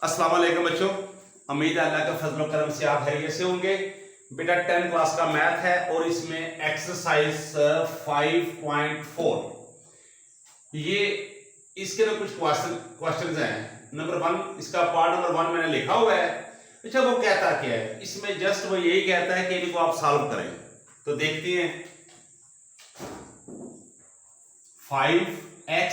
अस्सलाम वालेकुम बच्चों, उम्मीद है अल्लाह के फजल करम से आप खैरियत से होंगे। बेटा 10 क्लास का मैथ है और इसमें एक्सरसाइज 5.4 ये इसके ना कुछ क्वेश्चंस हैं। नंबर 1 इसका पार्ट नंबर 1 मैंने लिखा हुआ है। अच्छा, वो कहता क्या है इसमें? जस्ट वो यही कहता है कि इनको आप सॉल्व करें। तो देखते हैं 5x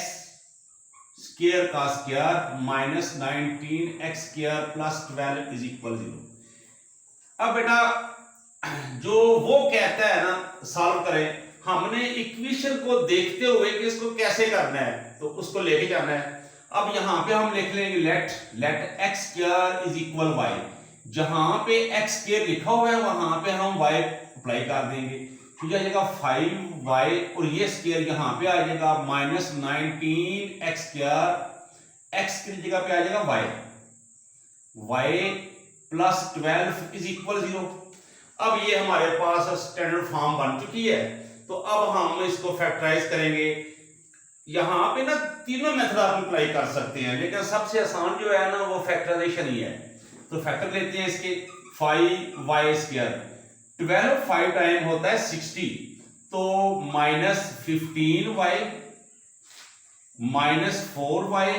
स्क्वायर का square minus 19x square plus 12 is equal 0। अब बेटा जो वो कहता है ना सॉल्व करें, हमने इक्वेशन को देखते हुए कि इसको कैसे करना है तो उसको लेके जाना है। अब यहां पे हम लिख लेंगे let x square is equal y। जहां पे x स्क्वायर लिखा हुआ है वहां पे हम y अप्लाई कर देंगे तो आ जाएगा 5y और ये स्क्वायर यहां पे आ जाएगा माइनस 19x स्क्वायर। x की जगह पे आ जाएगा y प्लस 12 इज इक्वल 0। अब ये हमारे पास स्टैंडर्ड फॉर्म बन चुकी है। तो अब हम इसको फैक्टराइज करेंगे। यहां पे ना तीनों मेथड आप अप्लाई कर सकते हैं, लेकिन सबसे आसान जो है ना वो फैक्टराइजेशन ही है। तो फैक्टर लेते हैं इसके 5y स्क्वायर 12 5 टाइम होता है 60, तो minus 15y minus 4y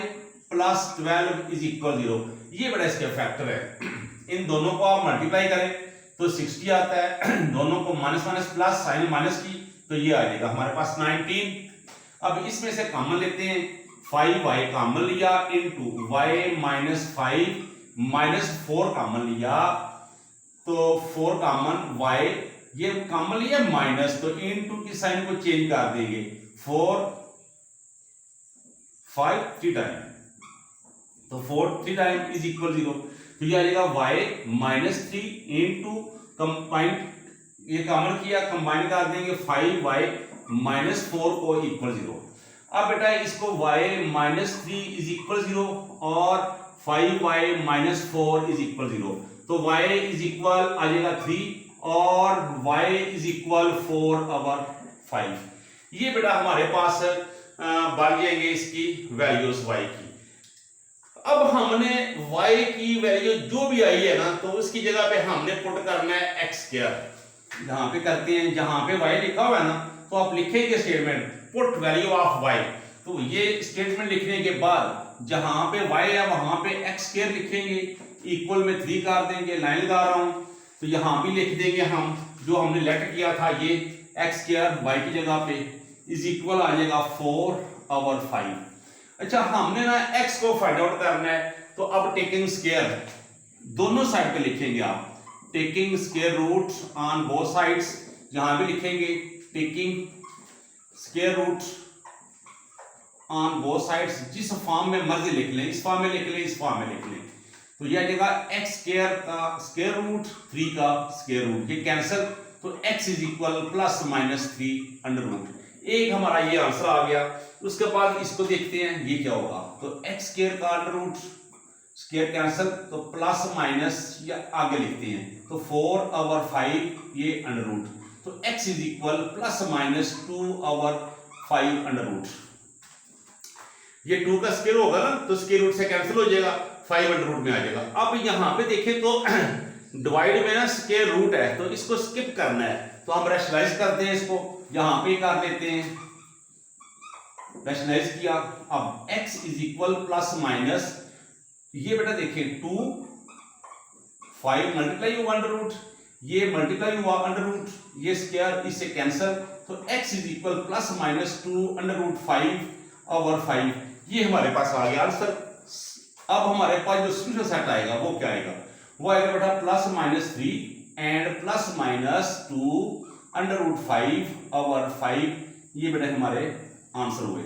plus 12 is equal 0। ये बड़ा इसका फैक्टर है। इन दोनों को आप मल्टीप्लाई करें तो 60 आता है, दोनों को minus minus plus sign minus की तो ये आ जाएगा हमारे पास 19। अब इसमें से कॉमन लेते हैं, 5y कॉमन लिया into y minus 5 minus 4 common लिया तो 4 कॉमन y, ये कॉमन लिया माइनस तो इनटू की साइन को चेंज कर देंगे 4 5 3 टाइम तो 4 3 टाइम इज इक्वल 0। तो ये आ जाएगा y माइनस 3 इनटू कंबाइन, ये कॉमन किया कंबाइन कर देंगे 5y माइनस 4 को इक्वल 0। अब बेटा इसको y माइनस 3 इज इक्वल 0 और 5y माइनस 4 इज इक्वल 0। तो y इज इक्वल आ जाएगा 3 और y इज इक्वल 4 ओवर 5। ये बेटा हमारे पास बन जाएंगे इसकी वैल्यूज y की। अब हमने y की वैल्यू जो भी आई है ना तो उसकी जगह पे हमने पुट करना है x स्क्वायर। जहां पे करते हैं, जहां पे y लिखा हुआ है ना तो आप लिखेंगे statement put value of y। तो ये स्टेटमेंट लिखने के बाद जहां पे y है वहां पे x स्क्वायर लिखेंगे, इक्वल में 3 कर देंगे, लाइन लगा रहा हूं तो यहां भी लिख देंगे हम जो हमने लेट किया था ये x स्क्वायर y की जगह पे इज इक्वल आ जाएगा 4 ओवर 5। अच्छा, हमने ना x को फाइंड आउट करना है तो अब टेकिंग स्क्वायर दोनों साइड पे लिखेंगे आप, taking square root on both sides. यहां भी लिखेंगे taking square root on both sides, जिस फॉर्म में मर्जी लिख लें, इस फॉर्म में लिख लें, इस फॉर्म में लिख लें। तो यह आ जाएगा x स्क्वायर का स्क्वायर रूट 3 का स्क्वायर रूट, ये कैंसिल तो x is equal plus minus 3 under root. एक हमारा ये आंसर आ गया। उसके बाद इसको देखते हैं ये क्या होगा। तो x स्क्वायर का अंडर रूट स्क्वायर कैंसिल तो प्लस माइनस या आगे लिखते हैं तो 4 ओवर 5 ये अंडर रूट तो x is equal plus minus 2 over 5 under root. ये 2 का स्क्वायर होगा ना तो स्क्वायर रूट से कैंसिल हो जाएगा, 5 अंडर रूट में आ जाएगा। अब यहां पे देखें तो डिवाइड में ना स्क्वायर रूट है तो इसको स्किप करना है तो हम रैशनलाइज करते हैं, इसको यहां पे कर देते हैं, रैशनलाइज किया। अब x is equal plus minus, ये बेटा देखिए 2 5 मल्टीप्लाई हुआ अंडर रूट, ये मल्टीप्लाई हुआ अंडर रूट, ये स्क्वायर इससे कैंसिल तो x is equal plus minus 2 under root 5 over 5। ये हमारे पास आ गया आंसर। अब हमारे पास जो सोल्यूशन सेट आएगा वो क्या आएगा? वो आएगा बेटा plus minus 3 and plus minus 2 under root 5 over 5। ये बेटा हमारे आंसर हुए।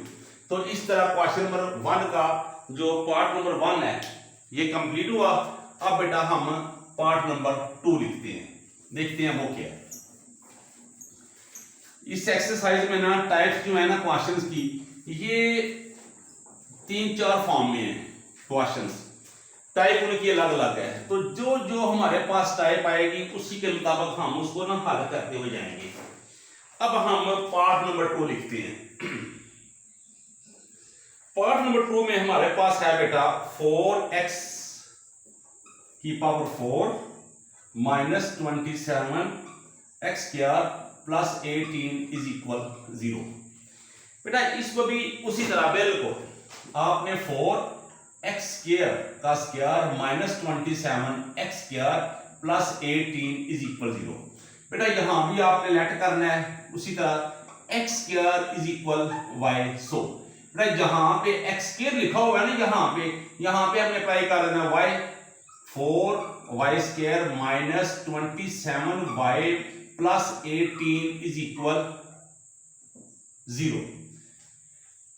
तो इस तरह क्वेश्चन नंबर 1 का जो पार्ट नंबर 1 है ये कंप्लीट हुआ। अब बेटा हम पार्ट नंबर 2 लिखते हैं, देखते हैं वो क्या है। इस एक्सरसाइज में ना टाइप्स जो है ना क्वेश्चंस की, ये 3-4 फॉर्म में है क्वेश्चंस, टाइप उनकी अलग अलग है। तो जो जो हमारे पास टाइप आएगी उसी के मुताबिक हम उसको ना हल करते हुए जाएंगे। अब हम पार्ट नंबर 2 लिखते हैं। पार्ट नंबर 2 में हमारे पास है बेटा 4x की power 4 minus 27 x square plus 18 is equal 0। बेटा इसको भी उसी तरह बिल्कुल आपने 4 एक्स स्क्वायर का square minus 27 x square plus 18 is equal 0। बेटा यहां भी आपने लेट करना है उसी तरह x square is equal y. So बेटा जहां पे एक्स स्क्वायर लिखा हुआ है ना यहां पे हमने अप्लाई कर देना y 4 y square minus 27 y plus 18 is equal 0।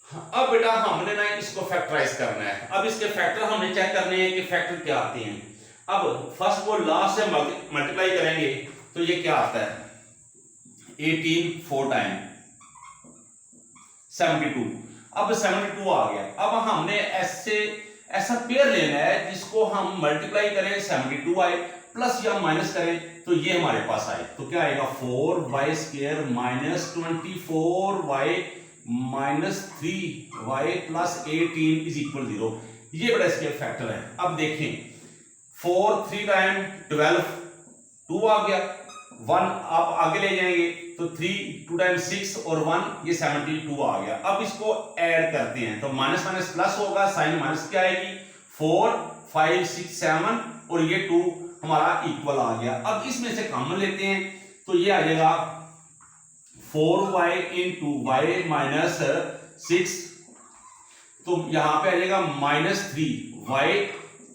अब बेटा हमने ना इसको फैक्टराइज करना है। अब इसके फैक्टर हमने चेक करने हैं कि फैक्टर क्या आते हैं। अब फर्स्ट वो लास्ट से मल्टीप्लाई करेंगे तो ये क्या आता है 18 4 टाइम 72। अब 72 आ गया। अब हमने ऐसा पेयर लेना है जिसको हम मल्टीप्लाई करें 72 आए प्लस या माइनस करें तो ये हमारे पास आए। तो क्या आएगा 4 square minus 24 y minus 3 y plus 18 is equal 0। ये बड़ा इसके फैक्टर है। अब देखें 4 3 टाइम 12 2 आ गया 1 आप आगे ले जाएंगे तो 3 2 टाइम 6 और 1 ये 72 आ गया। अब इसको ऐड करते हैं तो माइनस माइनस प्लस होगा साइन माइनस क्या आएगी 4 5 6 7 और ये 2 हमारा इक्वल आ गया। अब इसमें से कॉमन लेते हैं तो ये आ जाएगा 4y इंटू वाई माइनस 6 तो यहां पे आ जाएगा माइनस 3y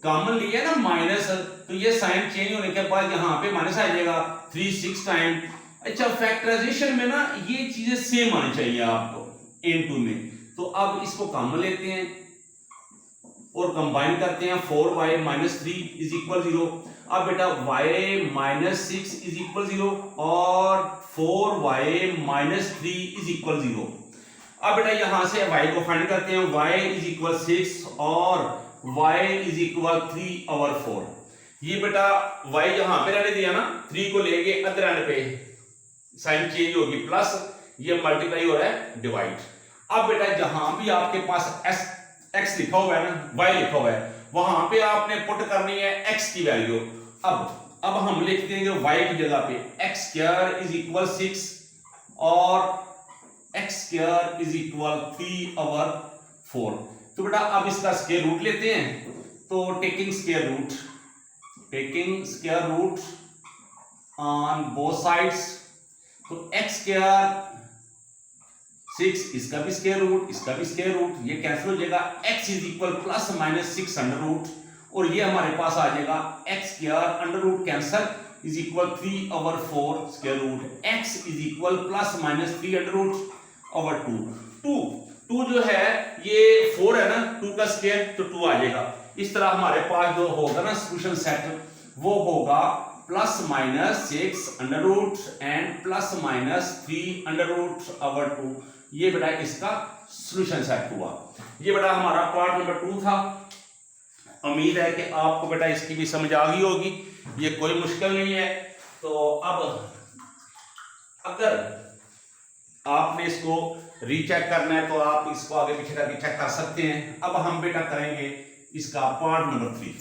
कॉमन लिया ना माइनस तो ये साइन चेंज होने के बाद यहां पे माइनस आ जाएगा 3 6 टाइम। अच्छा फैक्टराइजेशन में ना ये चीजें सेम आनी चाहिए आपको इनटू में। तो अब इसको कॉमन लेते हैं और कंबाइन करते हैं 4y माइनस 3 इज इक्वल 0। अब बेटा y माइनस 6 इज इक्वल 0 और 4y माइनस 3 इज इक्वल 0। अब बेटा यहां से y को फाइंड करते हैं y इज इक्वल 6 और y इज इक्वल 3/4। ये बेटा y यहां पे रहने दिया ना 3 को लेके अदर एंड पे साइन चेंज होगी प्लस ये मल्टीप्लाई हो रहा है डिवाइड। अब बेटा जहां भी आपके पास x लिखा हुआ है ना y लिखा हुआ है वहां पे आपने पुट करनी है x की वैल्यू। अब हम लिख देंगे y की जगह पे एक्स स्क्वायर इज इक्वल 6 और एक्स स्क्वायर इज इक्वल 3/4। तो बेटा अब इसका स्क्वायर रूट लेते हैं तो taking square root on both sides तो एक्स स्क्वायर 6 इसका भी स्क्वायर रूट इसका भी स्क्वायर रूट ये कैंसिल हो जाएगा x is equal plus minus 6 under root और ये हमारे पास आ जाएगा x square under root cancel is equal 3/4 square root x is equal plus minus 3 under root over 2 जो है ये 4 है ना 2 का स्क्वायर तो 2 आ जाएगा। इस तरह हमारे पास जो होगा ना सॉल्यूशन सेट वो होगा plus minus 6 under root and plus minus 3 under root over 2। ये बेटा इसका सॉल्यूशन सेट हुआ। ये बेटा हमारा पार्ट नंबर 2 था। उम्मीद है कि आपको बेटा इसकी भी समझ आ गई होगी। ये कोई मुश्किल नहीं है। तो अब अगर आपने इसको रीचेक करना है तो आप इसको आगे पीछे करके चेक कर सकते हैं। अब हम बेटा करेंगे इसका पार्ट नंबर 3।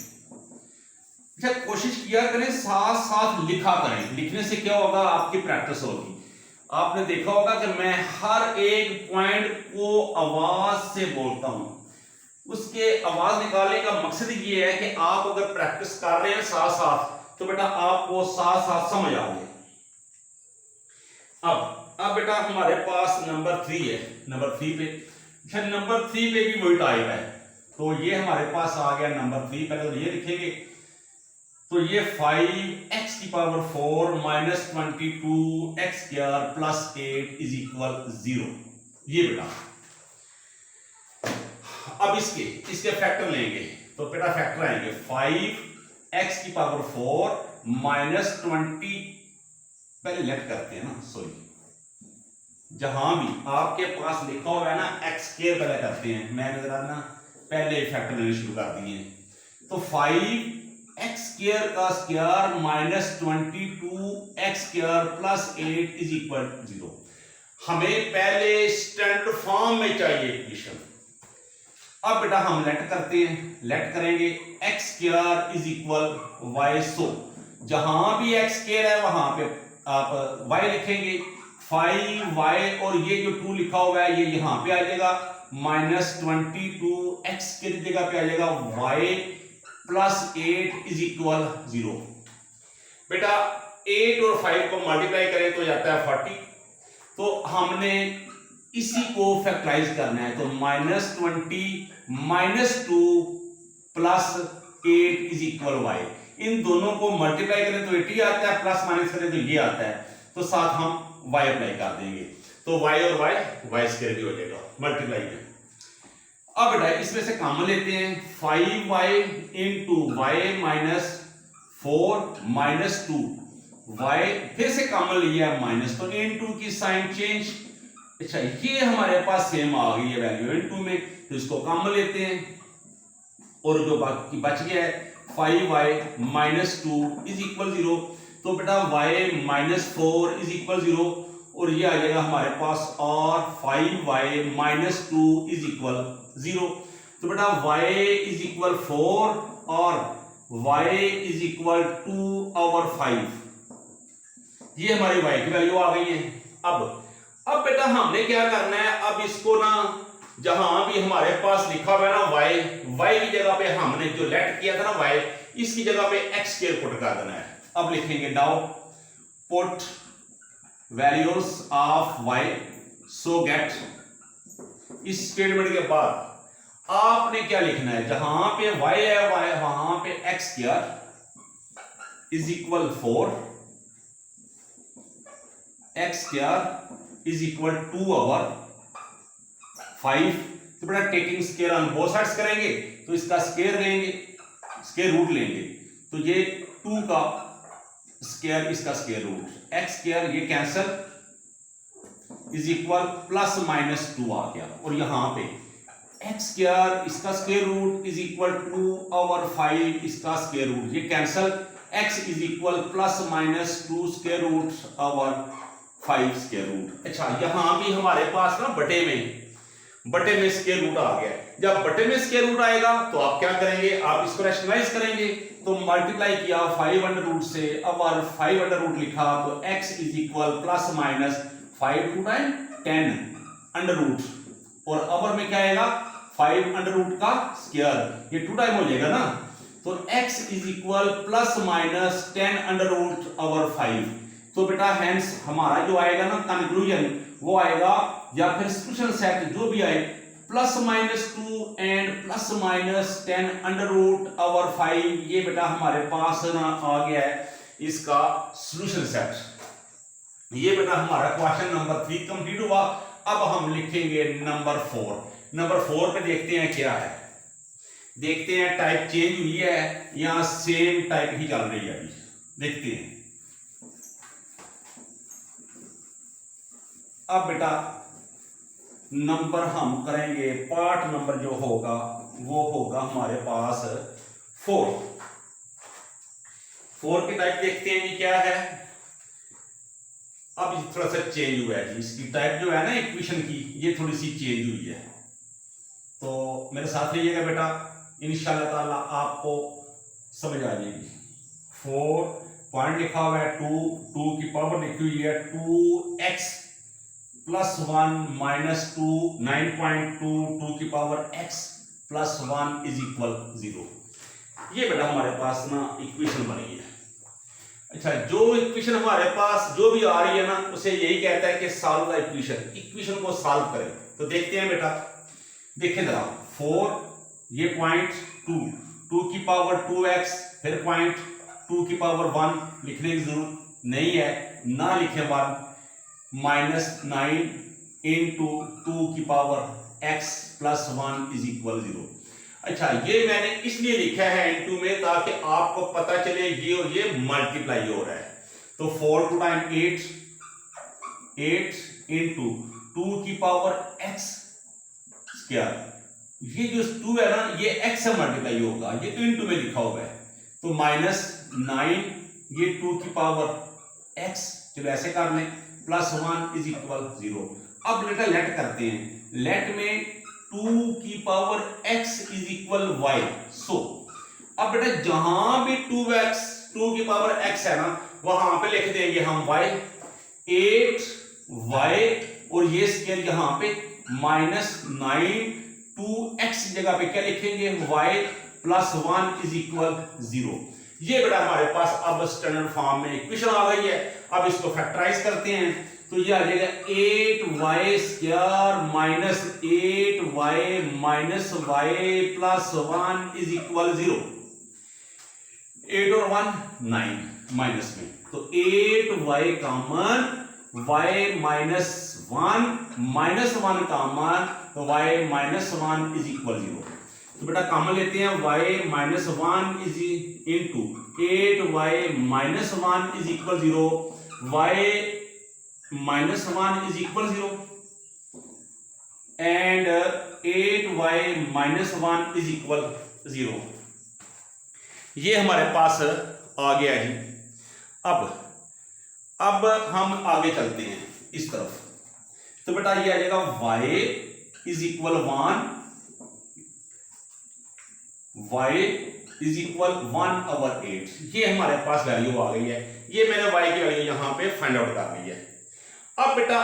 अच्छा कोशिश किया करें साथ साथ लिखा करें। लिखने से क्या होगा आपकी प्रैक्टिस होगी। आपने देखा होगा कि मैं हर एक पॉइंट को आवाज से बोलता हूं। उसके आवाज निकालने का मकसद ये है कि आप अगर प्रैक्टिस कर रहे हैं साथ साथ तो बेटा आपको साथ साथ समझ आओगे। अब बेटा हमारे पास नंबर 3 है। नंबर 3 पे नंबर 3 पे भी वही टाइप है। तो ये हमारे पास आ गया नंबर 3। पहले तो ये लिखेंगे तो ये 5x की power 4 minus 22 x square plus 8 is equal 0। ये बेटा अब इसके फैक्टर लेंगे तो बेटा फैक्टर आएंगे 5x की पावर 4 माइनस 20 पहले लेट करते हैं ना सॉरी जहां भी आपके पास लिखा हुआ है ना एक्स स्क्वायर पहले करते हैं। मैंने जरा ना पहले फैक्टर लेने शुरू कर दिए। तो 5x स्क्वायर का square minus 22x square plus 8 is equal 0। हमें पहले स्टैंडर्ड फॉर्म में चाहिए इक्वेशन। अब बेटा हम लेट करते हैं, लेट करेंगे x square is equal y. So जहां भी एक्स स्क्वायर है वहां पे आप वाई लिखेंगे, 5y और ये जो 2 लिखा हुआ है ये यहां पे आ जाएगा, -22 एक्स की जगह पे आ जाएगा y प्लस 8 इज इक्वल 0। बेटा 8 और 5 को मल्टीप्लाई करें तो जाता है 40, तो हमने इसी को फैक्टराइज करना है, तो -20 -2 प्लस 8 इज इक्वल वाई। इन दोनों को मल्टीप्लाई करें तो 80 आता है, प्लस माइनस करें तो ये आता है, तो साथ हम y अप्लाई कर देंगे, तो y और y स्क्वायर भी हो जाएगा मल्टीप्लाई में। अब बेटा इसमें से कॉमन लेते हैं, 5y into y minus 4 -2 y, फिर से कॉमन लिया है माइनस, तो इनटू की साइन चेंज। अच्छा ये हमारे पास सेम आ गई है वैल्यू इनटू में, तो इसको कॉमन लेते हैं और जो बाकी बच गया है 5y -2 इज इक्वल 0, तो बेटा y -4 इज इक्वल 0 और ये आ जाएगा हमारे पास और 5y -2 इज इक्वल 0। तो बेटा y इज इक्वल 4 और y इज इक्वल 2/5, ये हमारी y की वैल्यू आ गई है। अब बेटा हमने क्या करना है, अब इसको ना जहां भी हमारे पास लिखा हुआ है ना y की जगह पे हमने जो लेट किया था ना y, इसकी जगह पे x स्क्वायर पुट कर देना है। अब लिखेंगे now put values of y, so gate, इस स्टेटमेंट के बाद आपने क्या लिखना है, जहां पे y है वहां पे x square is equal 4, x square is equal 2/5। तो बेटा taking square on both sides करेंगे तो इसका स्क्वायर लेंगे, स्क्वायर रूट लेंगे, तो ये 2 का स्क्वायर इसका स्क्वायर रूट, x स्क्वायर ये cancel is equal plus minus 2 आ गया, और यहां पे x स्क्वायर इसका स्क्वायर रूट इज इक्वल 2/5 इसका स्क्वायर रूट, ये cancel, x is equal plus minus 2 square root over 5 square root. अच्छा यहां भी हमारे पास ना बटे में स्क्वायर रूट आ गया, जब बटे में स्क्वायर रूट आएगा तो आप क्या करेंगे, आप इसको रैशनलाइज करेंगे, तो मल्टीप्लाई किया 5 अंडर रूट से, अब 5 अंडर रूट लिखा तो x is equal plus minus 5 2 time 10 under root, और अवर में क्या आएगा 5 अंडर रूट का स्क्वायर, ये 2 टाइम हो जाएगा ना, तो x is equal plus minus 10 under root over 5। तो बेटा हेंस हमारा जो आएगा ना कंक्लूजन वो आएगा, या फिर सॉल्यूशन सेट जो भी आए, plus minus 2 and plus minus 10 under root over 5, ये बेटा हमारे पास ना आ गया है इसका सॉल्यूशन सेट। ये बेटा हमारा क्वेश्चन नंबर 3 कंप्लीट हुआ। अब हम लिखेंगे नंबर 4। नंबर 4 पे देखते हैं क्या है, देखते हैं टाइप चेंज हुई है या सेम टाइप ही चल रही है, अभी देखते हैं। अब बेटा नंबर हम करेंगे, पार्ट नंबर जो होगा वो होगा हमारे पास 4 की टाइप देखते हैं जी क्या है। अब थोड़ा सा चेंज हुआ है जी, इसकी टाइप जो है ना इक्वेशन की, ये थोड़ी सी चेंज हुई है, तो मेरे साथ रहिएगा बेटा, इंशाल्लाह ताला आपको समझ आ जाएगी। 4 पॉइंट लिखा हुआ है, 2 की पावर लिखी हुई है 2x प्लस 1 माइनस 2 9.2 2 की power x plus 1 is equal 0। ये बेटा हमारे पास ना इक्वेशन बनी है। अच्छा जो इक्वेशन हमारे पास जो भी आ रही है ना उसे यही कहता है कि सॉल्व द इक्वेशन, इक्वेशन को सॉल्व करें। तो देखते हैं बेटा, देखें जरा 4 ये पॉइंट 2 की पावर 2x, फिर पॉइंट 2 की पावर 1 लिखने की जरूरत नहीं है, ना लिखें 1 माइनस 9 इंटू 2 की power x plus 1 is equal 0। अच्छा ये मैंने इसलिए लिखा है इनटू में ताकि आपको पता चले ये और ये मल्टीप्लाई हो रहा है। तो 4 2 टाइम 8 इंटू 2 की पावर x स्क्वायर, ये जो 2 है ना ये x से मल्टीप्लाई होगा, ये तो इनटू में लिखा हुआ है, तो माइनस 9 ये 2 की पावर x, चलो ऐसे कर लें, प्लस 1 इज इक्वल 0। अब बेटा लेट करते हैं, लेट में 2 की power x is equal y। सो अब बेटा जहां भी 2 की पावर x है ना वहां पे लिख देंगे हम y, 8y और ये स्केल यहां पे -9 2x जगह पे क्या लिखेंगे y प्लस 1 इज इक्वल 0। ये बेटा हमारे पास अब स्टैंडर्ड फॉर्म में इक्वेशन आ गई है। अब इसको फैक्टराइज करते हैं तो ये आ जाएगा 8y square minus 8y minus y plus 1 is equal 0। 8 और 1 9 माइनस में तो 8y common y minus 1 common तो y माइनस 1 इज इक्वल 0। तो बेटा कॉमन लेते हैं y minus 1 is into 8y minus 1 is equal 0, y minus 1 is equal 0 and 8y minus 1 is equal 0। ये हमारे पास आ गया जी। अब हम आगे चलते हैं इस तरफ। तो बेटा ये आ जाएगा y is equal 1, y is equal 1/8। ये हमारे पास वैल्यू आ गई है। ये मैंने y की वैल्यू यहां पे फाइंड आउट कर ली है। अब बेटा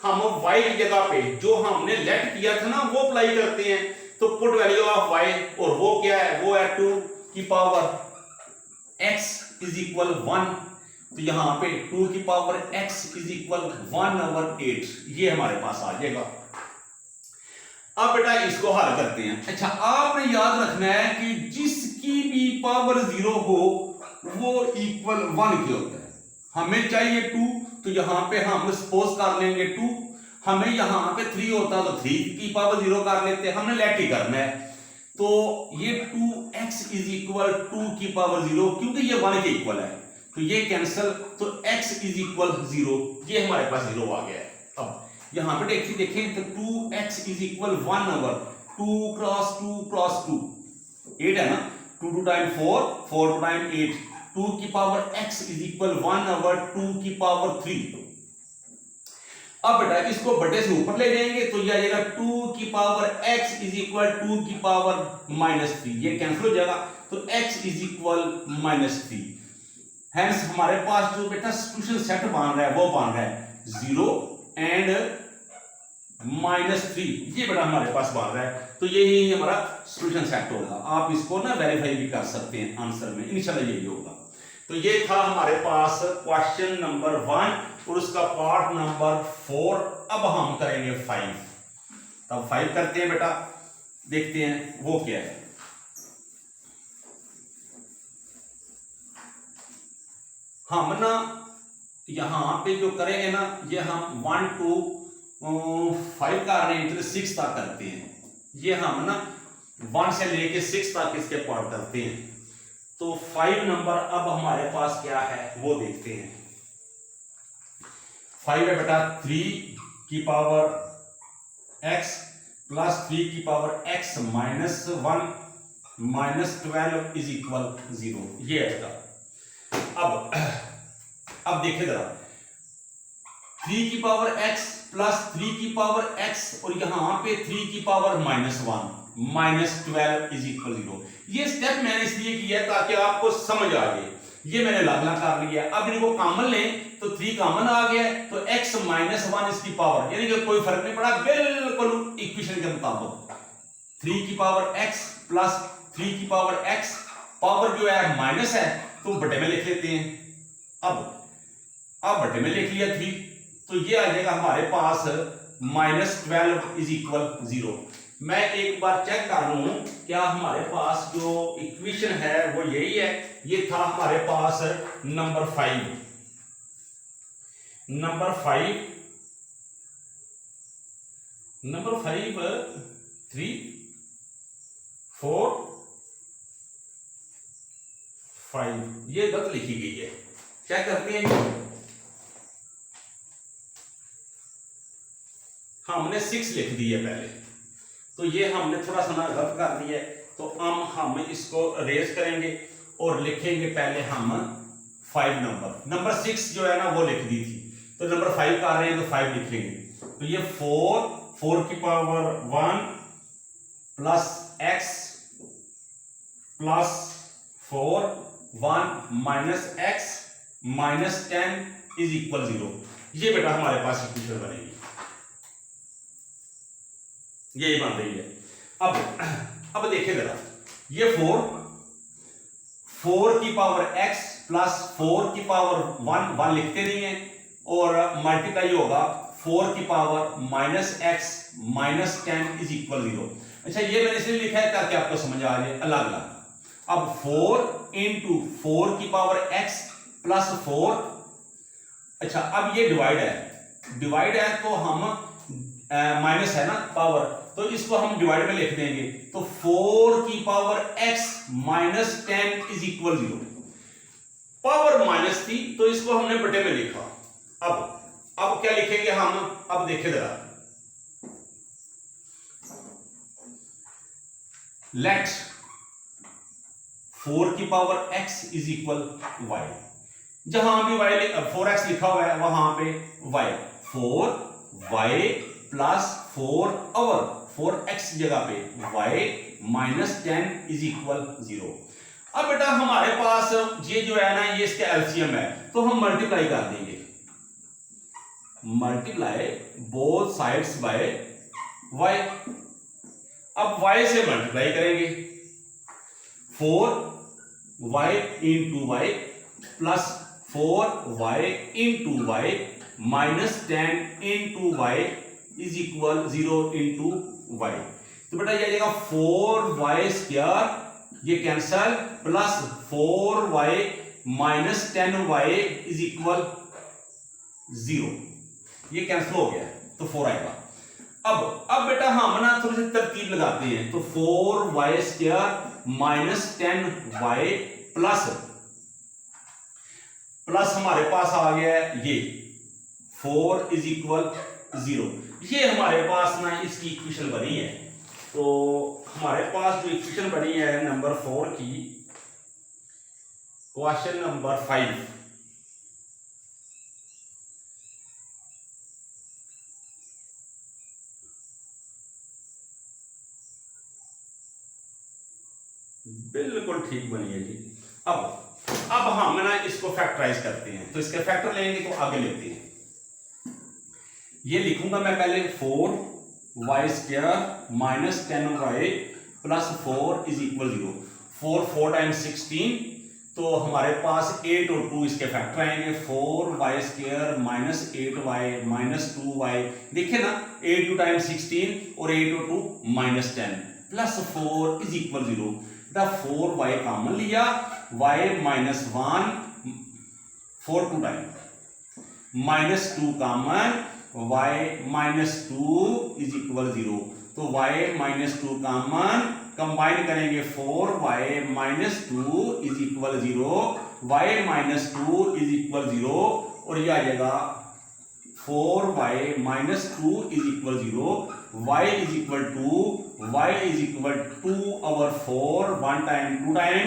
हम y की जगह पे जो हमने लेट किया था ना वो अप्लाई करते हैं। तो पुट वैल्यू ऑफ y और वो क्या है, वो है 2 की पावर x इज इक्वल 1। तो यहां पे 2 की पावर x इज इक्वल 1/8 ये हमारे पास आ जाएगा। अब बेटा इसको हल करते हैं। अच्छा आपने याद रखना है कि जिसकी भी पावर 0 हो वो इक्वल 1 के होता है। हमें चाहिए 2 तो यहां पे हम सपोज कर लेंगे 2, हमें यहां पे 3 होता तो 3 की पावर 0 कर लेते, हमने लेट ही करना है। तो ये 2x इज इक्वल 2 की पावर 0 क्योंकि ये 1 के इक्वल है तो ये कैंसिल, तो x इज इक्वल 0 ये हमारे पास 0 आ गया है। अब यहां पे देखें तो 2x is equal 1/2 cross 2 cross 2 8 है ना, 2 2 टाइम 4 4 2 टाइम 8, 2 की पावर x इज इक्वल 1/2 की पावर 3। अब बेटा इसको बटे से ऊपर ले जाएंगे तो ये आ जाएगा 2 की पावर x इज इक्वल 2 की पावर -3, ये कैंसिल हो जाएगा तो x इज इक्वल -3। हेंस हमारे पास जो बेटा सॉल्यूशन सेट बन रहा है वो बन रहा है 0 एंड -3, ये बेटा हमारे पास बन रहा है। तो यही हमारा सॉल्यूशन सेट होगा। आप इसको ना वेरीफाई भी कर सकते हैं आंसर में, इंशाल्लाह यही होगा। तो ये था हमारे पास क्वेश्चन नंबर 1 और उसका पार्ट नंबर 4। अब हम करेंगे 5। तब 5 करते हैं बेटा, देखते हैं वो क्या है। हम ना यहां पे जो करेंगे ना ये हम 1 to 5 कर रहे हैं तो 6 तक करते हैं। ये हम ना 1 से लेके 6 तक इसके पार्ट करते हैं। तो 5 नंबर अब हमारे पास क्या है वो देखते हैं। 5 है बेटा 3 की पावर x प्लस 3 की power x minus 1 minus 12 is equal 0, ये है इसका। अब देखिए जरा 3 की पावर x प्लस 3 की पावर x और यहां पे 3 की पावर -1 माइनस 12 इज इक्वल 0। ये स्टेप मैंने इसलिए किया है ताकि आपको समझ आ जाए। ये मैंने लागू कर लिया। अब इनको कॉमन लें तो 3 कॉमन आ गया तो x -1 इसकी पावर, यानी कि कोई फर्क नहीं पड़ा, बिल्कुल इक्वेशन के मुताबिक 3 की पावर x प्लस 3 की पावर x, पावर जो है माइनस है तो बटे में लिख लेते हैं। अब बटे में लिख लिया 3 तो ये आ जाएगा हमारे पास -12 इज इक्वल 0। मैं एक बार चेक कर लूं क्या हमारे पास जो इक्वेशन है वो यही है। ये था हमारे पास नंबर 5 3 4 5 ये गलत लिखी गई है, चेक करते हैं। हमने 6 लिख दी है पहले, तो ये हमने थोड़ा सा गलत कर दिया है। तो हम इसको रेज करेंगे और लिखेंगे पहले हम 5 नंबर 6 जो है ना वो लिख दी थी, तो नंबर 5 कर रहे हैं तो 5 लिखेंगे। तो ये 4 की power 1 plus x plus 4 1 minus x minus 10 is equal 0। ये बेटा हमारे पास इक्वेशन बनेगी, यही बन रही है। अब देखिए जरा, ये 4 की पावर x प्लस 4 की पावर 1 लिखते नहीं है, और मल्टीप्लाई होगा 4 की power minus x minus 10 is equal 0। अच्छा, ये मैंने इसलिए लिखा है ताकि आपको समझ आ जाए अलग अलग। अब 4 इंटू 4 की पावर x प्लस 4, अच्छा अब ये डिवाइड है तो हम माइनस है ना पावर, तो इसको हम डिवाइड में लिख देंगे, तो 4 की power x minus 10 is equal 0। Power minus थी तो इसको हमने बटे में लिखा। अब क्या लिखेंगे हम, अब देखिए जरा, लेट 4 की power x is equal y, जहां भी y 4x लिखा हुआ है वहां पे y, 4y प्लस 4 और 4x जगह पे y माइनस 10 इज इक्वल 0। अब बेटा हमारे पास ये जो है ना, ये इसका एलसीएम है, तो हम मल्टीप्लाई कर देंगे, multiply both sides by y। अब y से मल्टीप्लाई करेंगे, 4y into y plus 4y into y minus 10 into y is equal 0 into y। तो बेटा ये आ जाएगा 4y स्क्वायर, ये cancel, plus 4y minus 10y is equal 0, ये कैंसिल हो गया तो 4 आएगा। अब बेटा हम ना थोड़ी सी तरकीब लगाते हैं, तो 4y square minus 10y plus हमारे पास आ गया है ये 4 इज इक्वल 0। ये हमारे पास ना इसकी इक्वेशन बनी है। तो हमारे पास जो इक्वेशन बनी है नंबर 4 की, क्वेश्चन नंबर 5, बिल्कुल ठीक बनी है जी। अब हम ना इसको फैक्टराइज करते हैं, तो इसके फैक्टर लेंगे तो आगे लेते हैं। ये लिखूंगा मैं पहले 4y square minus 10y plus 4 is equal 0। 4 times 16, तो हमारे पास 8 और 2 इसके फैक्टर आएंगे, 4y square minus 8y minus 2y। देखिए ना, 8 2 टाइम्स 16 और 8 और 2 minus 10 plus 4 is equal 0। 4y common लिया, y minus 1 4 2 time minus 2 common, y minus 2 is equal 0। तो y माइनस 2 कॉमन, कंबाइन करेंगे 4y minus 2 is equal 0, y minus 2 is equal 0, और यह आ जाएगा 4y minus 2 is equal 0, y is equal 2, y is equal 2 over 4, 1 time 2 time,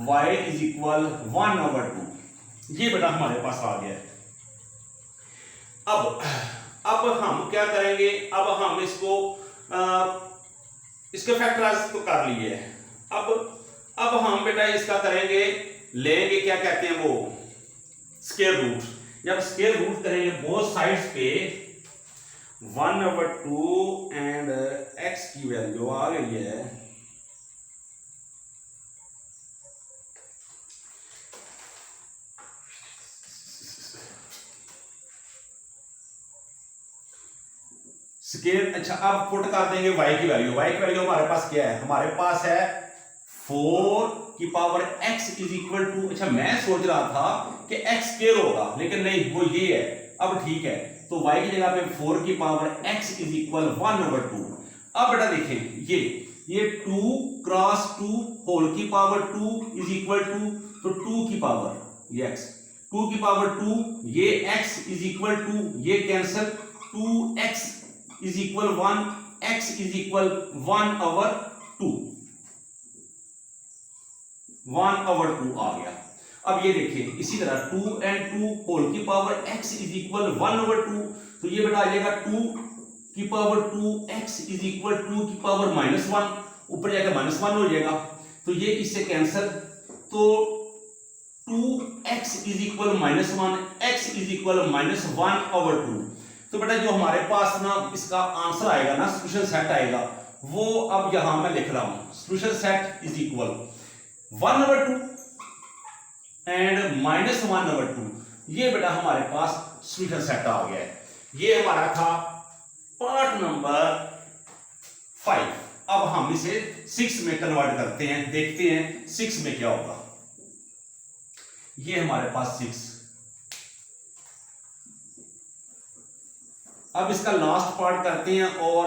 y is equal 1 over 2। ये बेटा हमारे पास आ गया है। अब हम क्या करेंगे, अब हम इसको इसके फैक्टराइज तो कर लिए है। अब हम बेटा इसका करेंगे, लेंगे क्या कहते हैं वो, स्क्वायर रूट। जब स्क्वायर रूट करेंगे बोथ साइड्स पे 1 ओवर 2 एंड x की वैल्यू आ गई है स्क्वायर। अच्छा, अब पुट कर देंगे y की वैल्यू। y की वैल्यू हमारे पास क्या है, हमारे पास है 4 की power x is equal to, अच्छा मैं सोच रहा था कि x स्क्वायर होगा, लेकिन नहीं, वो ये है। अब ठीक है, तो y की जगह पे 4 की power x is equal 1 over 2। अब बेटा देखें, ये 2 क्रॉस 2 होल की पावर 2 इज इक्वल टू, तो 2 की पावर ये x, 2 की पावर 2, ये x इज इक्वल टू, ये cancel, 2x is equal 1, x is equal 1 over 2, 1 over 2 आ गया। अब ये देखिए इसी तरह 2 and 2 होल की power x is equal 1 over 2, तो ये बेटा आ जाएगा 2 की पावर 2 x इज इक्वल 2 की पावर -1, ऊपर जाके -1 हो जाएगा, तो ये इससे कैंसिल, तो 2x is equal -1, x is equal -1/2। तो बेटा जो हमारे पास ना इसका आंसर आएगा ना, सॉल्यूशन सेट आएगा, वो अब यहां मैं लिख रहा हूं, solution set is equal 1/2 and -1/2। ये बेटा हमारे पास सॉल्यूशन सेट आ गया है। ये हमारा था पार्ट नंबर 5। अब हम इसे 6 में कन्वर्ट करते हैं, देखते हैं 6 में क्या होगा। ये हमारे पास 6। अब इसका लास्ट पार्ट करते हैं और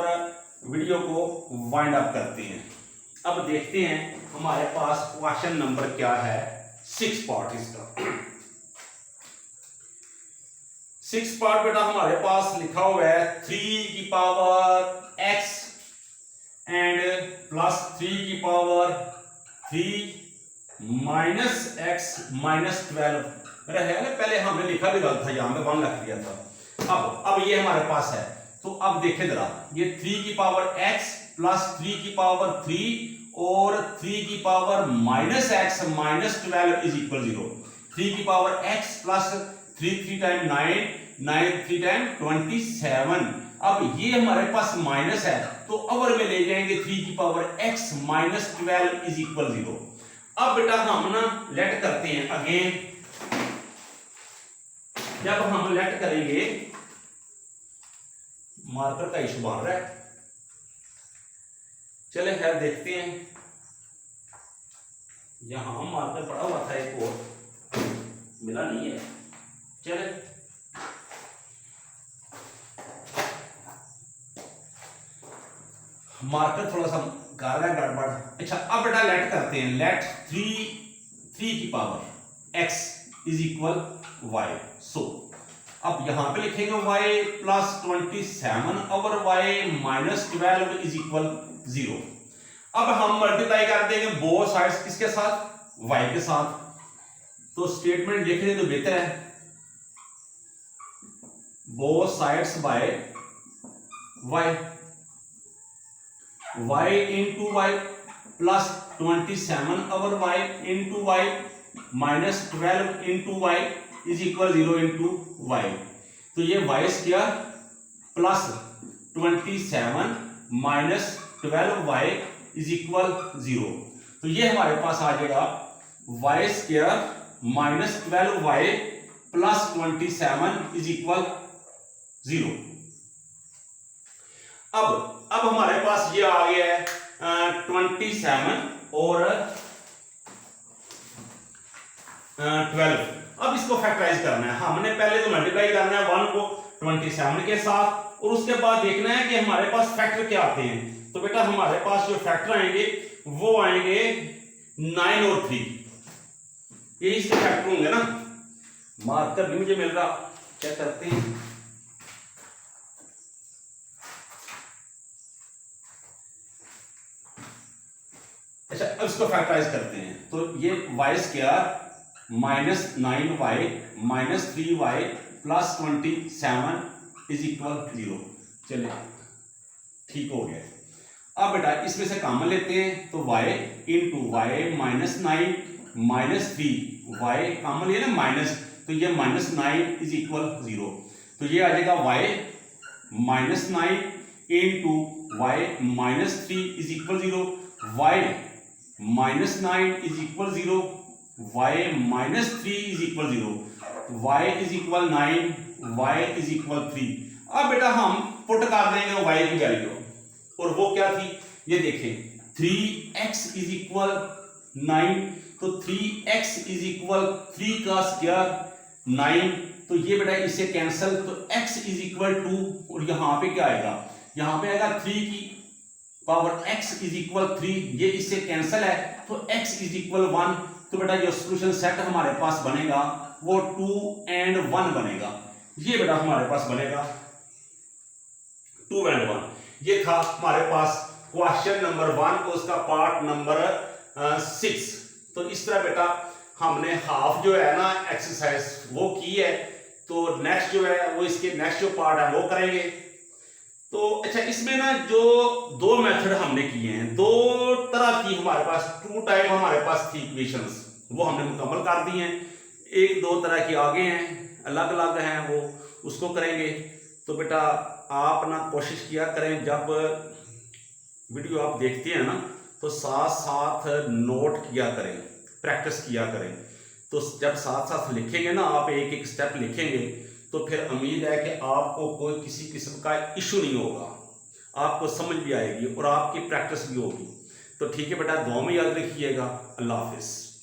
वीडियो को वाइंड अप करते हैं। अब देखते हैं हमारे पास क्वेश्चन नंबर क्या है, 6 पार्ट इसका। 6 पार्ट बेटा हमारे पास लिखा हुआ है 3 की पावर x एंड प्लस 3 की पावर 3 माइनस x माइनस 12। मेरा है ना, पहले हमने लिखा भी गलत था, यहां पे 1 रख दिया था। अब ये हमारे पास है, तो अब देखें जरा, ये 3 की पावर x प्लस 3 की पावर 3 और 3 की power minus x minus 12 is equal 0। 3 की power x plus 3 time 9, 9 3 time 27। अब ये हमारे पास माइनस है, तो अवर में ले जाएंगे 3 की power x minus 12 is equal 0। अब बेटा हम ना लेट करते हैं अगेन। जब हम लेट करेंगे, मार्कर का इशू बन रहा है, चले खैर देखते हैं। यहां मार्कर पड़ा हुआ था, एक और मिला नहीं है, चले मार्कर थोड़ा सा कर रहा है गड़बड़। अच्छा अब बेटा लेट करते हैं, लेट 3 की power x is equal y। सो अब यहां पे लिखेंगे y plus 27 over y minus 12 is equal 0। अब हम मल्टीप्लाई कर देंगे बोथ साइड्स, किसके साथ, y के साथ। तो स्टेटमेंट लिख दें तो बेहतर है, both sides by y into y plus 27 over y into y minus 12 into y is equal 0 into y। तो ये y square plus 27 minus 12y is equal 0। तो ये हमारे पास आ जाएगा y square minus 12y plus 27 is equal 0। अब हमारे पास ये आ गया है 27 और 12। अब इसको फैक्टराइज करना है, हमने पहले तो मल्टीप्लाई करना है 1 को 27 के साथ, और उसके बाद देखना है कि हमारे पास फैक्टर क्या आते हैं। तो बेटा हमारे पास जो फैक्टर आएंगे वो आएंगे 9 और 3, ये इसके फैक्टर होंगे ना। मार्कर भी मुझे मिल रहा, क्या करते हैं, अच्छा अब इसको फैक्टराइज करते हैं। तो ये y square minus 9y minus 3y plus 27 is equal 0। चलिए ठीक हो गया। अब बेटा इसमें से कॉमन लेते हैं, तो y into y minus 9 minus 3y common लिया ना माइनस, तो ये माइनस 9 इज इक्वल 0। तो ये आ जाएगा y minus 9 into y minus 3 is equal 0, y minus 9 is equal 0, y minus 3 is equal 0, y is equal 9, y is equal 3। अब बेटा हम पुट कर देंगे y की वैल्यू, और वो क्या थी ये देखें, 3x इज इक्वल 9, तो 3x इज इक्वल 3 का स्क्वायर 9, तो ये बेटा इससे कैंसिल, तो x इज इक्वल 2, और यहां पे क्या आएगा, यहां पे आएगा 3 की पावर x इज इक्वल 3, ये इससे कैंसिल है, तो x इज इक्वल 1। तो बेटा जो सॉल्यूशन सेट हमारे पास बनेगा वो 2 and 1 बनेगा। ये बेटा हमारे पास बनेगा 2 and 1। ये था हमारे पास क्वेश्चन नंबर 1, उसका पार्ट नंबर 6। तो इस तरह बेटा हमने हाफ जो है ना एक्सरसाइज वो की है, तो नेक्स्ट जो है वो इसके नेक्स्ट जो पार्ट है वो करेंगे। तो अच्छा, इसमें ना जो दो मेथड हमने किए हैं, दो तरह की हमारे पास, टू टाइप हमारे पास थी इक्वेशंस, वो हमने मुकम्मल कर दी हैं। एक दो तरह की आगे हैं, अलग अलग हैं, वो उसको करेंगे। तो बेटा आप ना कोशिश किया करें, जब वीडियो आप देखते हैं ना तो साथ साथ नोट किया करें, प्रैक्टिस किया करें। तो जब साथ साथ लिखेंगे ना, आप एक एक स्टेप लिखेंगे, तो फिर उम्मीद है कि आपको कोई किसी किस्म का इशू नहीं होगा, आपको समझ भी आएगी और आपकी प्रैक्टिस भी होगी। तो ठीक है बेटा, दुआ में याद रखिएगा। अल्लाह हाफिज़।